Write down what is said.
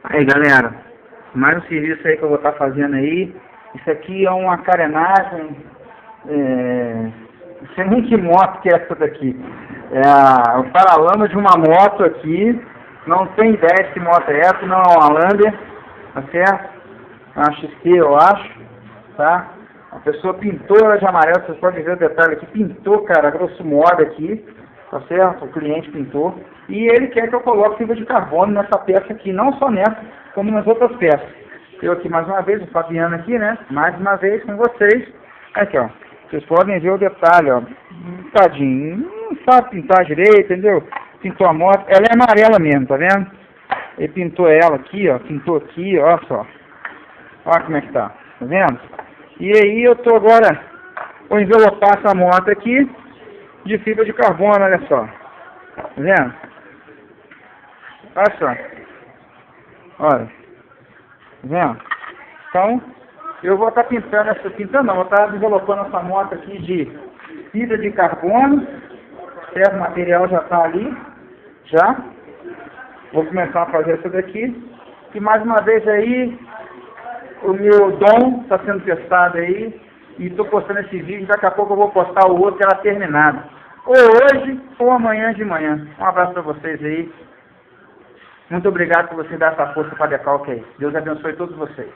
Aí galera, mais um serviço aí que eu vou estar fazendo aí. Isso aqui é uma carenagem, não sei nem que moto que é essa daqui. É o paralama de uma moto aqui. Não tem ideia de que moto é essa, não é uma Lander, tá certo? É uma XT eu acho, tá? A pessoa pintou ela de amarelo, vocês podem ver o detalhe aqui, pintou, cara, grosso modo aqui, tá certo? O cliente pintou. E ele quer que eu coloque fibra de carbono nessa peça aqui, não só nessa, como nas outras peças. Eu aqui mais uma vez, o Fabiano aqui, né? Mais uma vez com vocês. Aqui, ó. Vocês podem ver o detalhe, ó. Tadinho, não sabe pintar direito, entendeu? Pintou a moto. Ela é amarela mesmo, tá vendo? Ele pintou ela aqui, ó. Pintou aqui, ó só. Olha como é que tá. Tá vendo? E aí eu tô agora, vou envelopar essa moto aqui de fibra de carbono, olha só. Tá vendo? Olha só. Olha. Tá vendo? Então, eu vou estar pintando essa, vou estar envelopando essa moto aqui de fibra de carbono. Certo? O material já está ali. Já. Vou começar a fazer essa daqui. E mais uma vez aí, o meu dom está sendo testado aí. E estou postando esse vídeo. Daqui a pouco eu vou postar o outro, ela terminada. Ou hoje, ou amanhã de manhã. Um abraço para vocês aí. Muito obrigado por você dar essa força para a Decalque aí. Deus abençoe todos vocês.